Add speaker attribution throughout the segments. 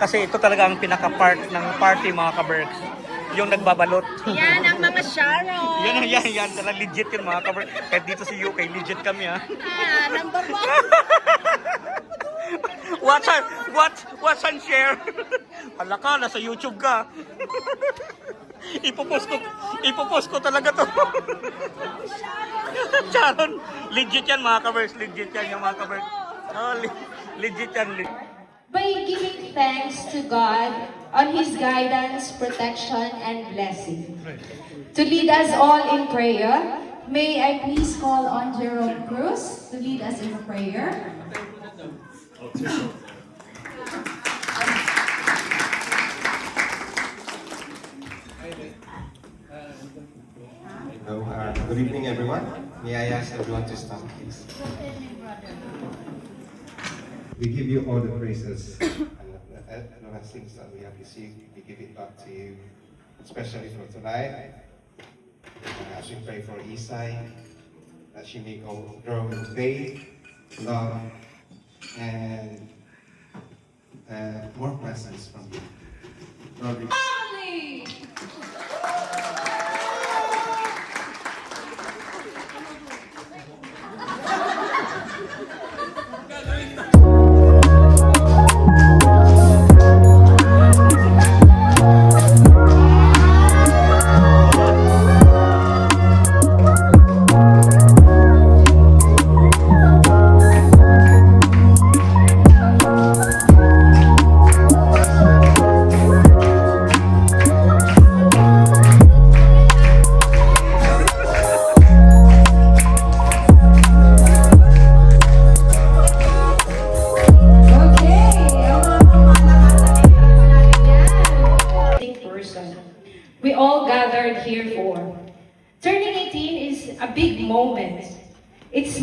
Speaker 1: Kasi ito talaga ang pinaka-part ng party mga ka-Berks. Yung nagbabalot.
Speaker 2: Yan ang mga Sharon.
Speaker 1: Yan. Talagang legit yun mga ka-Berks. Kahit dito sa UK, legit kami ha.
Speaker 2: Number 1.
Speaker 1: Watch and share. Hala ka, nasa YouTube ka. Ipopost ko talaga to. Sharon, legit yan mga ka-Berks. Legit yan yung mga ka-Berks. Oh, legit yan.
Speaker 3: By giving thanks to God on His guidance, protection, and blessing. To lead us all in prayer, may I please call on Jerome Cruz to lead us in prayer.
Speaker 4: Good evening, everyone. May I ask everyone to stand, please? We give you all the praises and the blessings that we have received. We give it back to you, especially for tonight. As we pray for Isai, that she may grow in faith, love, and more blessings from you. Lord, we
Speaker 3: we all gathered here for. Turning 18 is a big moment. It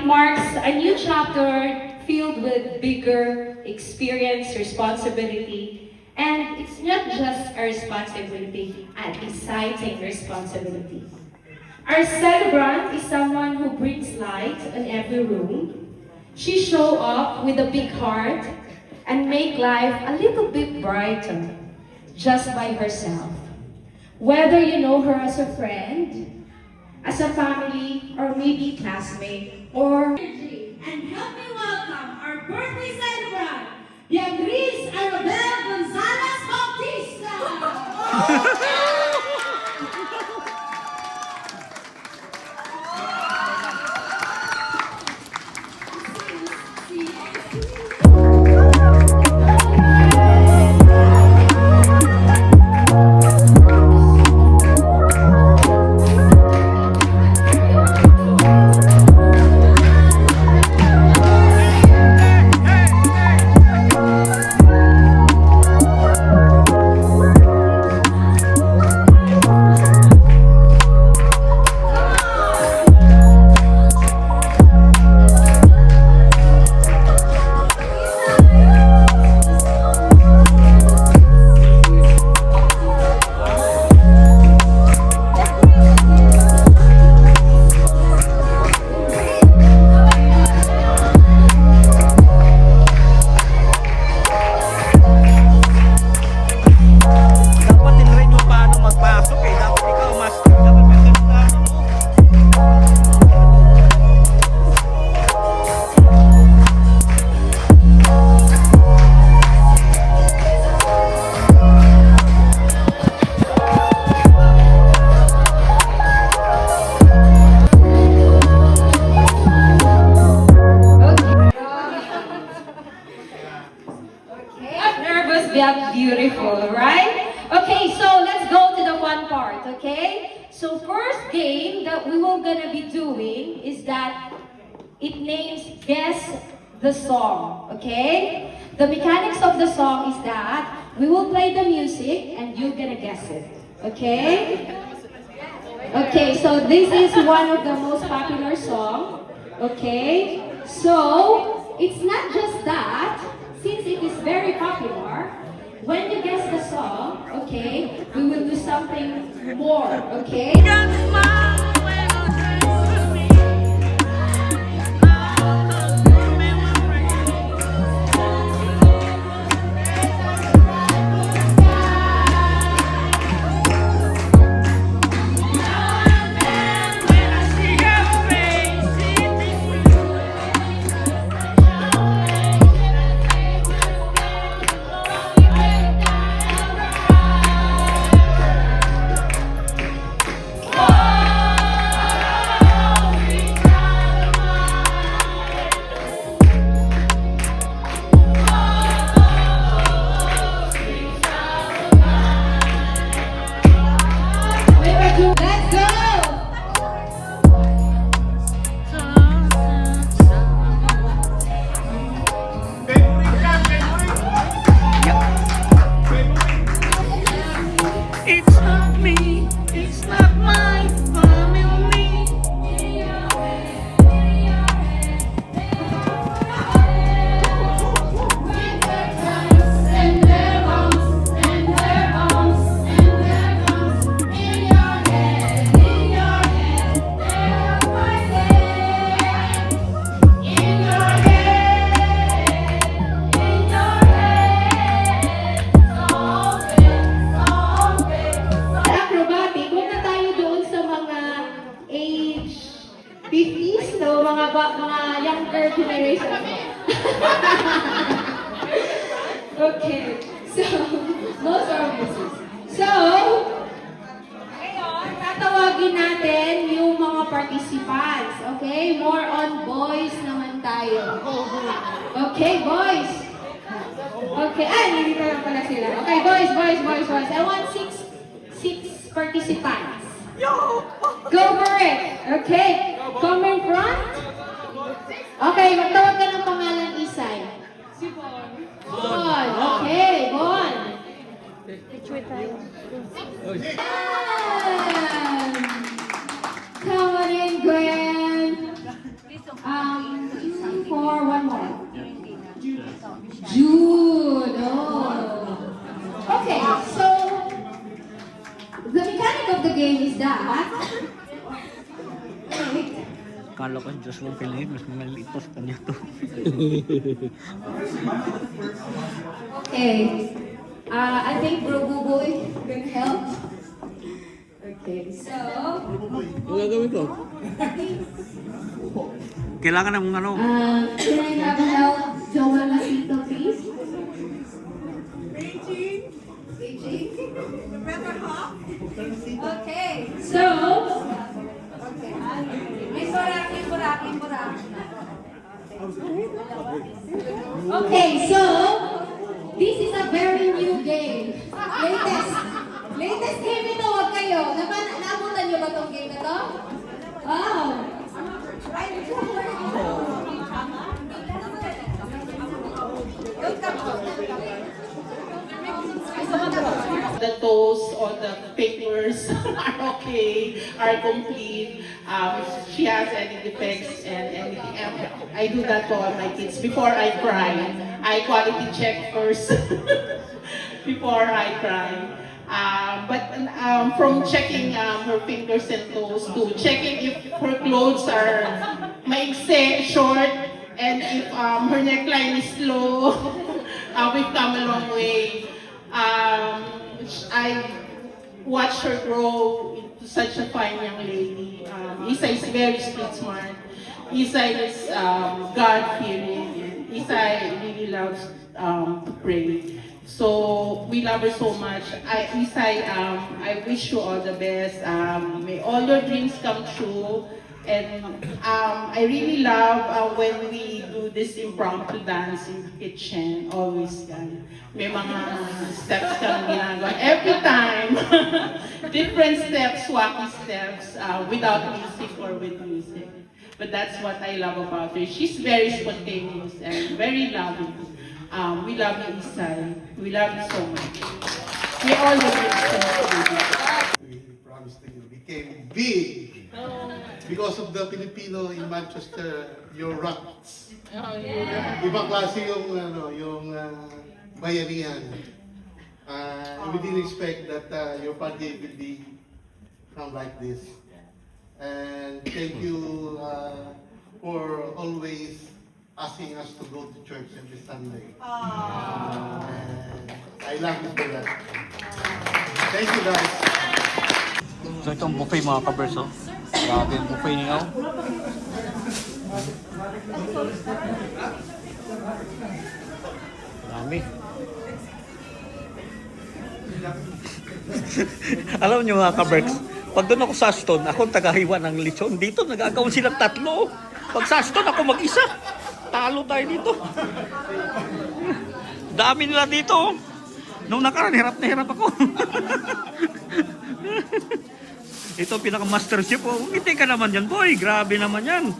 Speaker 3: marks a new chapter filled with bigger experience, responsibility, and it's not just a responsibility, an exciting responsibility. Our celebrant is someone who brings light in every room. She shows up with a big heart and make life a little bit brighter just by herself. Whether you know her as a friend, as a family, or maybe classmate, or...
Speaker 5: And help me welcome our birthday celebrant, Beatriz Arabel Gonzalez Bautista!
Speaker 3: Beautiful, right? Okay, so let's go to the fun part, okay? So first game that we were gonna be doing is that it names Guess the Song, okay? The mechanics of the song is that we will play the music and you're gonna guess it, okay? Okay, so this is one of the most popular song, okay? So, it's not just that, since it is very popular, when you guess the song, okay, we will do something more, okay? Okay, so, most are misses. So, ngayon, tatawagin natin yung mga participants, okay? More on boys naman tayo. Okay, boys. Okay, hindi na lang pala sila. Okay, boys. I want six participants. Go for it. Okay, come in front. Okay, magtawag ka ng pangalan, Isay. Bon. Okay, Bon. Come on in, Gwen. For one more. Jude. Oh. Okay, so the mechanic of the game is that.
Speaker 1: Kala ko Diyos mo piliin, mas maliit pa sa kanya to.
Speaker 3: Okay. I think Bro Buboy can help. Okay, so.
Speaker 1: Ang gagawin ko? Kailangan ng ano?
Speaker 3: Can I have help Joel Masito, please? Beijing. Okay, so. Okay, so this is a very new game. Latest game ito, wag kayo. Naabutan niyo ba tong game na to? Oh.
Speaker 6: The toes or the papers are okay, are complete. If she has any defects and anything else, I do that to all my kids. Before I cry, I quality check first before I cry. But from checking her fingers and toes to checking if her clothes are maikse, short, and if her neckline is low, we've come a long way. I watched her grow into such a fine young lady. Isay is very street smart. Isay is God-fearing. Isay really loves to pray. So we love her so much. Isay, I wish you all the best. May all your dreams come true. And I really love when we do this impromptu dance in the kitchen. Always yan. May mga steps kang ginagawa. Every time, different steps, wacky steps, without music or with music. But that's what I love about her. She's very spontaneous and very loving. We love you, Isay. We love you so much. We all love you.
Speaker 7: We promised that you became big. Because of the Filipino in Manchester, your rocks. Ibang klase yung bayanihan. We didn't expect that your party will come like this. And thank you for always asking us to go to church every Sunday. And I love you for that. Thank you guys.
Speaker 1: So itong buffet mga kaberso. Grabe yung buffet niyo. Dami. Alam niyo mga kaberks, pag doon ako sa Aston, ako ang tagahiwa ng lechon. Dito nagagawin silang tatlo. Pag sa Aston, ako mag-isa. Talo tayo dito. Dami nila dito. Nung nakaraan, hirap na hirap ako. Ito pinaka-master chef. Oh, ngiti ka naman yan, boy. Grabe naman yan.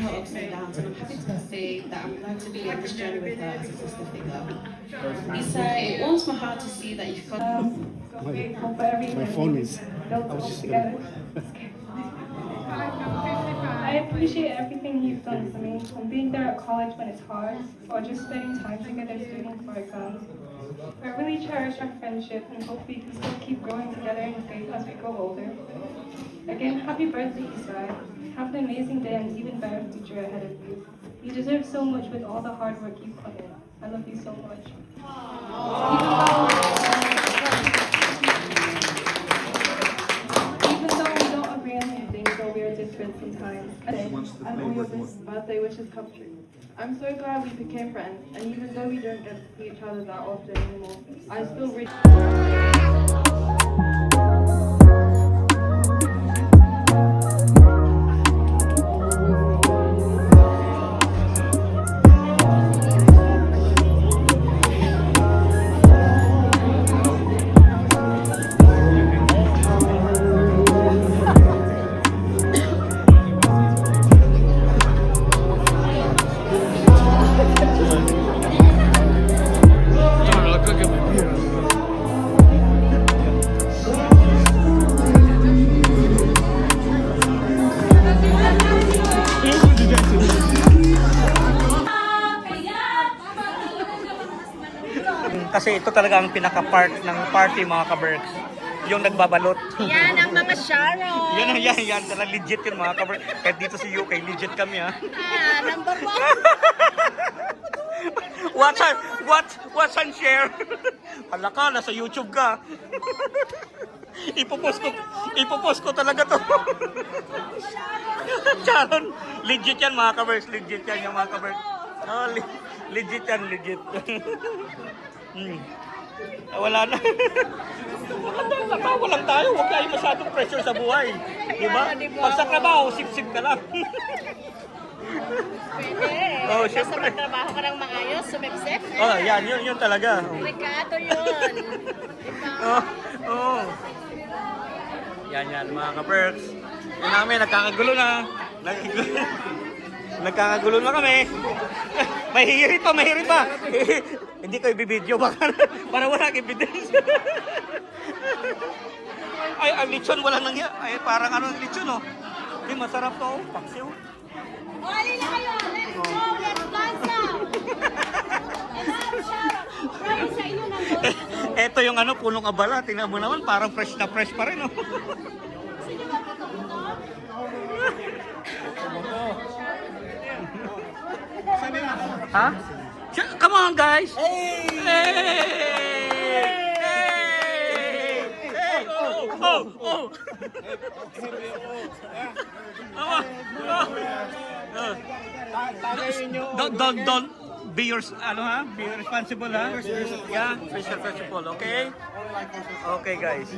Speaker 8: her ups and downs, and I'm happy to say that I'm glad to be on this journey with her as a sister figure. Isa, it warms my heart to see that you've got.
Speaker 9: My phone is. I was just gonna.
Speaker 10: I appreciate everything you've done for me, from being there at college when it's hard, or just spending time together studying for exams. I really cherish our friendship and hope we can still keep growing together in faith as we grow older. Again, happy birthday, Isai. Have an amazing day and even better future ahead of you. You deserve so much with all the hard work you put in. I love you so much. Even though we don't agree on some things or we are different sometimes, and all your birthday wishes come true. I'm so glad we became friends, and even though we don't get to see each other that often anymore, I still really...
Speaker 1: Kasi ito talaga ang pinaka-part ng party mga ka-Berks. Yung nagbabalot.
Speaker 2: Yan ang mga Sharon.
Speaker 1: Yan. Talaga legit yun mga ka-Berks. Kahit dito sa UK, legit kami ha.
Speaker 2: Number 1.
Speaker 1: Watch and share. Hala ka, nasa YouTube ka. Ipopost ko talaga to. Sharon, legit yan mga ka-Berks. Legit yan yung mga ka-Berks. Oh, legit yan, legit. Wala na. Natawa lang tayo. Huwag tayo masyadong pressure sa buhay. Diba? Pag sa trabaho, sip-sip ka lang.
Speaker 2: Pwede.
Speaker 1: Oh,
Speaker 2: Basta
Speaker 1: syempre.
Speaker 2: magtrabaho ka ng maayos, sumipsip.
Speaker 1: Oh, yan. Yun talaga.
Speaker 2: Rikato yun. Diba?
Speaker 1: Oh. Yan, mga ka-Berks. Yan namin, nagkakagulo na. Nagkakagulo na kami. Mahihirip pa. Hindi ko ibibideo para wala evidence. Ay, ang lechon wala nangyari. Ay, parang ano lechon, oh. Hindi, masarap to, oh. Paksiw.
Speaker 2: Wali na kayo. Let's go. Let's dance now. Try sa inyo ng
Speaker 1: Ito yung ano, punong abala. Tingnan mo naman, parang fresh na fresh pa rin, oh.
Speaker 2: Sino ba ito?
Speaker 1: Ha? Come on, guys! Hey! Oh! Don't be be responsible, ha? Yeah, responsible, okay? Okay, guys.